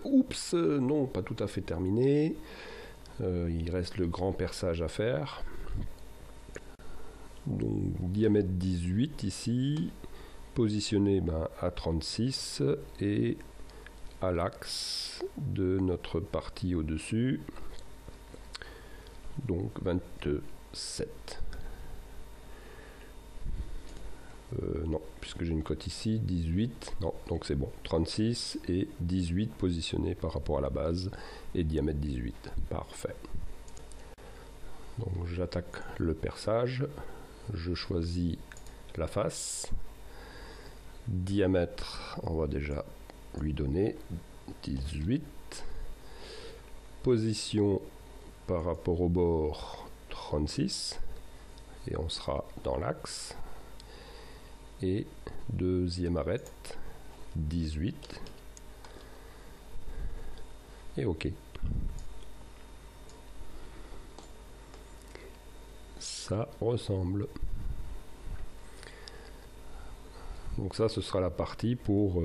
Oups, non, pas tout à fait terminé. Il reste le grand perçage à faire. Donc diamètre 18 ici, positionné à 36 et à l'axe de notre partie au-dessus, donc 27. Non, puisque j'ai une cote ici, 18, non, donc c'est bon, 36 et 18 positionnés par rapport à la base, et diamètre 18, parfait. Donc j'attaque le perçage, je choisis la face, diamètre, on va déjà lui donner 18, position par rapport au bord 36, et on sera dans l'axe. Et deuxième arête 18 et OK. Ça ressemble. Donc ça, ce sera la partie pour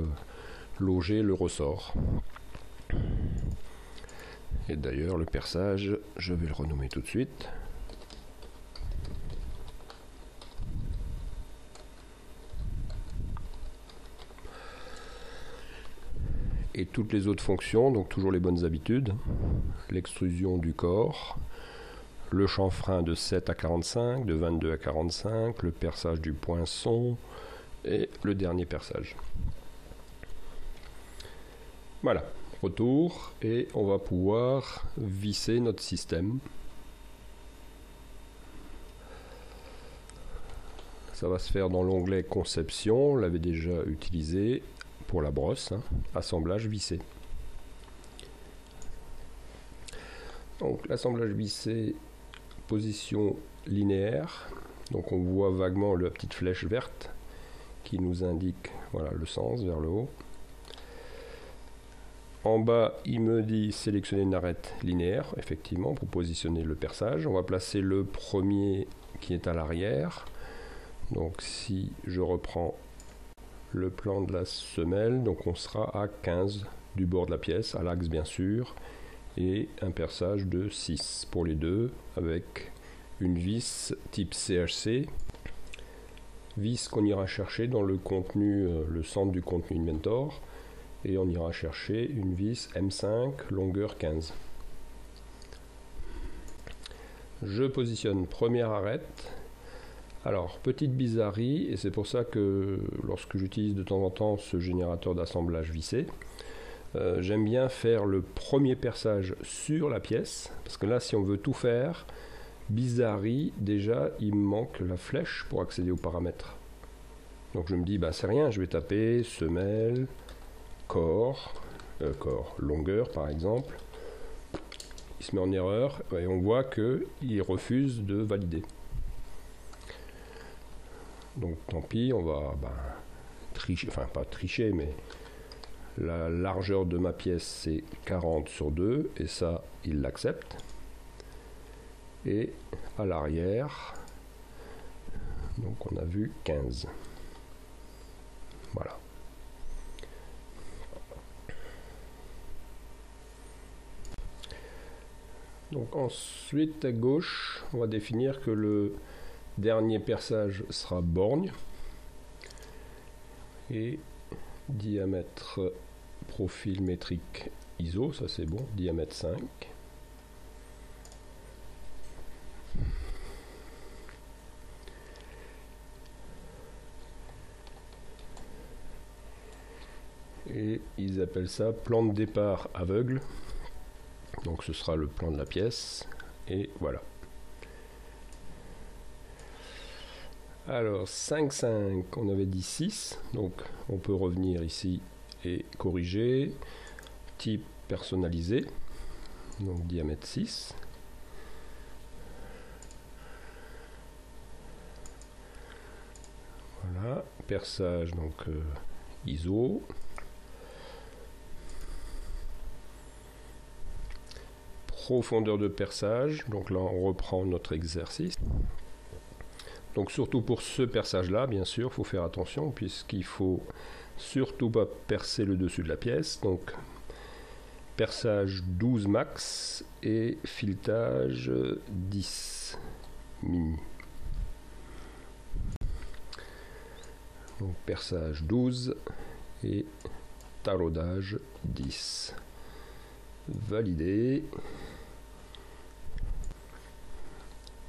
loger le ressort. Et d'ailleurs, le perçage, je vais le renommer tout de suite. Et toutes les autres fonctions, donc toujours les bonnes habitudes, l'extrusion du corps, le chanfrein de 7 à 45, de 22 à 45, le perçage du poinçon et le dernier perçage. Voilà, retour et on va pouvoir visser notre système. Ça va se faire dans l'onglet conception, on l'avait déjà utilisé pour la brosse, assemblage vissé. Donc l'assemblage vissé, position linéaire, donc on voit vaguement la petite flèche verte qui nous indique voilà, le sens vers le haut. En bas, il me dit sélectionner une arête linéaire, effectivement, pour positionner le perçage. On va placer le premier qui est à l'arrière. Donc si je reprends le plan de la semelle, donc on sera à 15 du bord de la pièce, à l'axe bien sûr, et un perçage de 6 pour les deux, avec une vis type CHC, vis qu'on ira chercher dans le contenu, le centre du contenu Inventor, et on ira chercher une vis M5, longueur 15. Je positionne première arête. Alors, petite bizarrerie, et c'est pour ça que lorsque j'utilise de temps en temps ce générateur d'assemblage vissé, j'aime bien faire le premier perçage sur la pièce, parce que là, si on veut tout faire, bizarrerie, déjà, il me manque la flèche pour accéder aux paramètres. Donc je me dis, bah c'est rien, je vais taper semelle, corps, longueur par exemple. Il se met en erreur, et on voit qu'il refuse de valider. Donc tant pis, on va tricher, enfin pas tricher, mais la largeur de ma pièce c'est 40 sur 2, et ça il l'accepte. Et à l'arrière, donc on a vu 15. Voilà. Donc ensuite à gauche, on va définir que le dernier perçage sera borgne et diamètre profil métrique ISO, ça c'est bon, diamètre 5. Et ils appellent ça plan de départ aveugle. Donc ce sera le plan de la pièce. Et voilà. Alors 5,5, on avait dit 6. Donc on peut revenir ici et corriger. Type personnalisé. Donc diamètre 6. Voilà. Perçage donc ISO. Profondeur de perçage, donc là on reprend notre exercice. Donc surtout pour ce perçage là, bien sûr, il faut faire attention puisqu'il faut surtout pas percer le dessus de la pièce. Donc perçage 12 max et filetage 10 mini. Donc perçage 12 et taraudage 10. Valider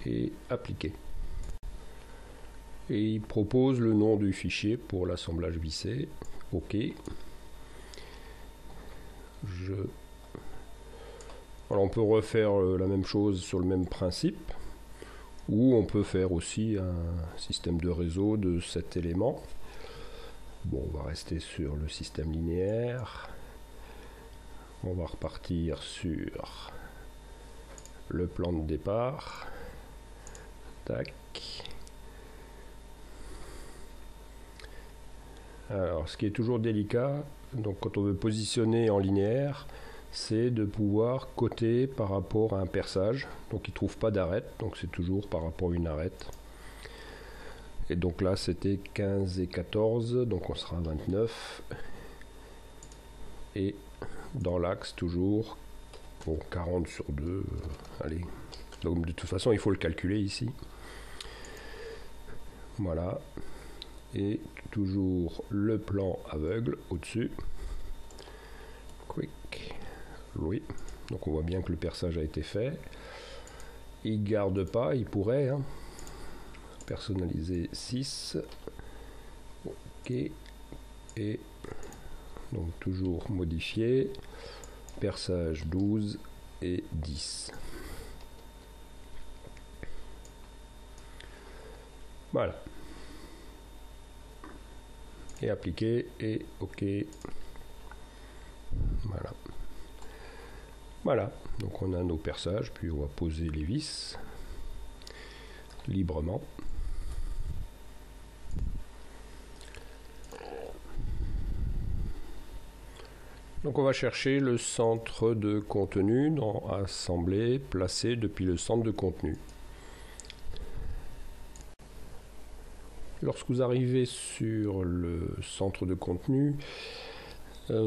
et appliquer. Et il propose le nom du fichier pour l'assemblage vissé. OK. Alors on peut refaire la même chose sur le même principe, ou on peut faire aussi un système de réseau de 7 éléments. Bon, on va rester sur le système linéaire. On va repartir sur le plan de départ. Tac. Alors, ce qui est toujours délicat, donc quand on veut positionner en linéaire, c'est de pouvoir coter par rapport à un perçage. Donc il ne trouve pas d'arête, donc c'est toujours par rapport à une arête. Et donc là c'était 15 et 14, donc on sera à 29. Et dans l'axe toujours, bon, 40 sur 2, allez. Donc de toute façon il faut le calculer ici. Voilà. Et toujours le plan aveugle au-dessus. Quick. Oui. Donc on voit bien que le perçage a été fait. Il garde pas, il pourrait. Hein. Personnaliser 6. OK. Et donc toujours modifier. Perçage 12 et 10. Voilà. Et appliquer et OK. Voilà. Voilà. Donc on a nos perçages, puis on va poser les vis librement. Donc on va chercher le centre de contenu dans Assembler, placer depuis le centre de contenu. Lorsque vous arrivez sur le centre de contenu,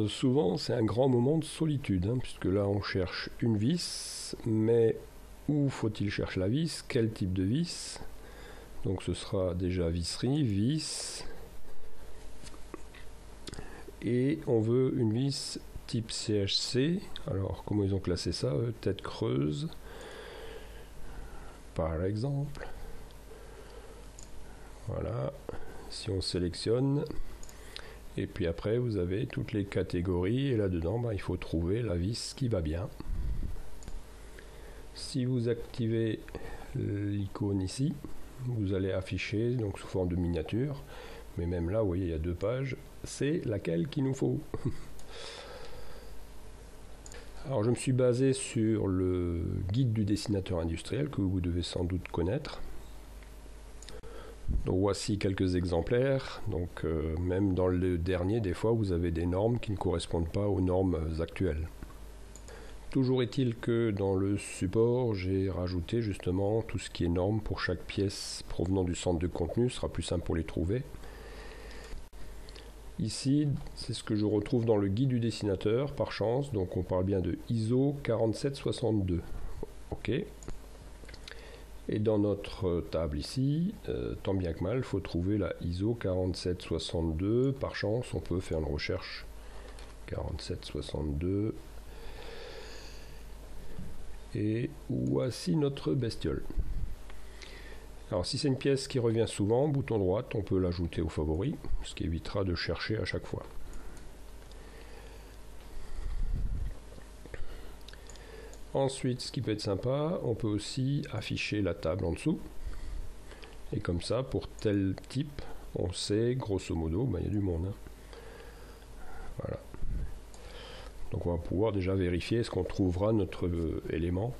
souvent c'est un grand moment de solitude, hein, puisque là on cherche une vis, mais où faut-il chercher la vis? Quel type de vis? Donc ce sera déjà visserie, vis, et on veut une vis type CHC. Alors comment ils ont classé ça? Tête creuse, par exemple. Voilà, si on sélectionne, et puis après vous avez toutes les catégories, et là-dedans il faut trouver la vis qui va bien. Si vous activez l'icône ici, vous allez afficher donc sous forme de miniature, mais même là vous voyez il y a 2 pages, c'est laquelle qu'il nous faut. Alors je me suis basé sur le guide du dessinateur industriel que vous devez sans doute connaître. Donc voici quelques exemplaires. Donc même dans le dernier, des fois vous avez des normes qui ne correspondent pas aux normes actuelles. Toujours est-il que dans le support, j'ai rajouté justement tout ce qui est normes pour chaque pièce provenant du centre de contenu. Ce sera plus simple pour les trouver. Ici, c'est ce que je retrouve dans le guide du dessinateur, par chance. Donc on parle bien de ISO 4762. OK. Et dans notre table ici, tant bien que mal, il faut trouver la ISO 4762. Par chance, on peut faire une recherche 4762. Et voici notre bestiole. Alors si c'est une pièce qui revient souvent, bouton droit, on peut l'ajouter aux favoris, ce qui évitera de chercher à chaque fois. Ensuite, ce qui peut être sympa, on peut aussi afficher la table en dessous. Et comme ça, pour tel type, on sait, grosso modo, il y a du monde. Hein. Voilà. Donc on va pouvoir déjà vérifier est-ce qu'on trouvera notre élément.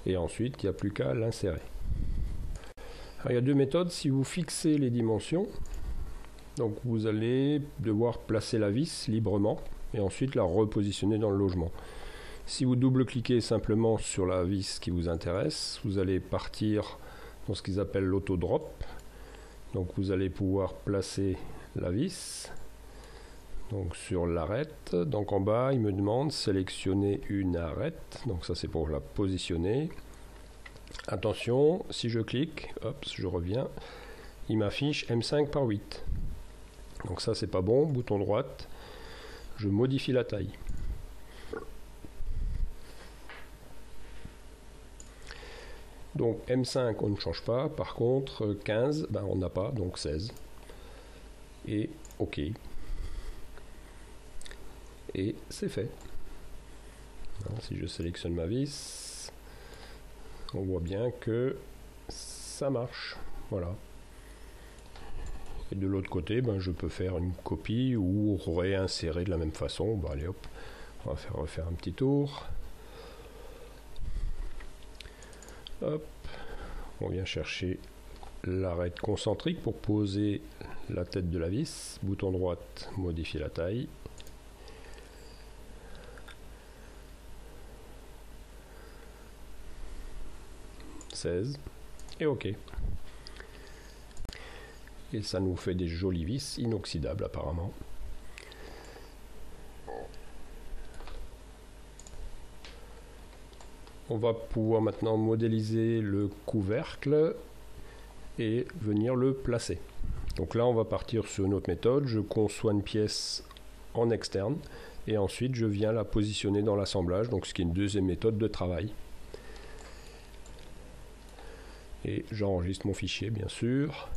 Et ensuite, il n'y a plus qu'à l'insérer. Il y a 2 méthodes. Si vous fixez les dimensions, donc vous allez devoir placer la vis librement et ensuite la repositionner dans le logement. Si vous double-cliquez simplement sur la vis qui vous intéresse, vous allez partir dans ce qu'ils appellent l'auto-drop. Donc vous allez pouvoir placer la vis. Donc sur l'arête, donc en bas il me demande sélectionner une arête, donc ça c'est pour la positionner. Attention, si je clique, hop, je reviens, il m'affiche M5 par 8. Donc ça c'est pas bon, bouton droite, je modifie la taille. Donc M5 on ne change pas, par contre 15 ben, on n'a pas, donc 16. Et OK. Et c'est fait. Alors, si je sélectionne ma vis, on voit bien que ça marche. Voilà. Et de l'autre côté, ben, je peux faire une copie ou réinsérer de la même façon. Bon, allez hop, on va refaire un petit tour. Hop, on vient chercher l'arête concentrique pour poser la tête de la vis. Bouton droite, modifier la taille. Et OK. Et ça nous fait des jolies vis inoxydables apparemment. On va pouvoir maintenant modéliser le couvercle et venir le placer. Donc là on va partir sur une autre méthode. Je conçois une pièce en externe et ensuite je viens la positionner dans l'assemblage, donc ce qui est une deuxième méthode de travail. Et j'enregistre mon fichier bien sûr.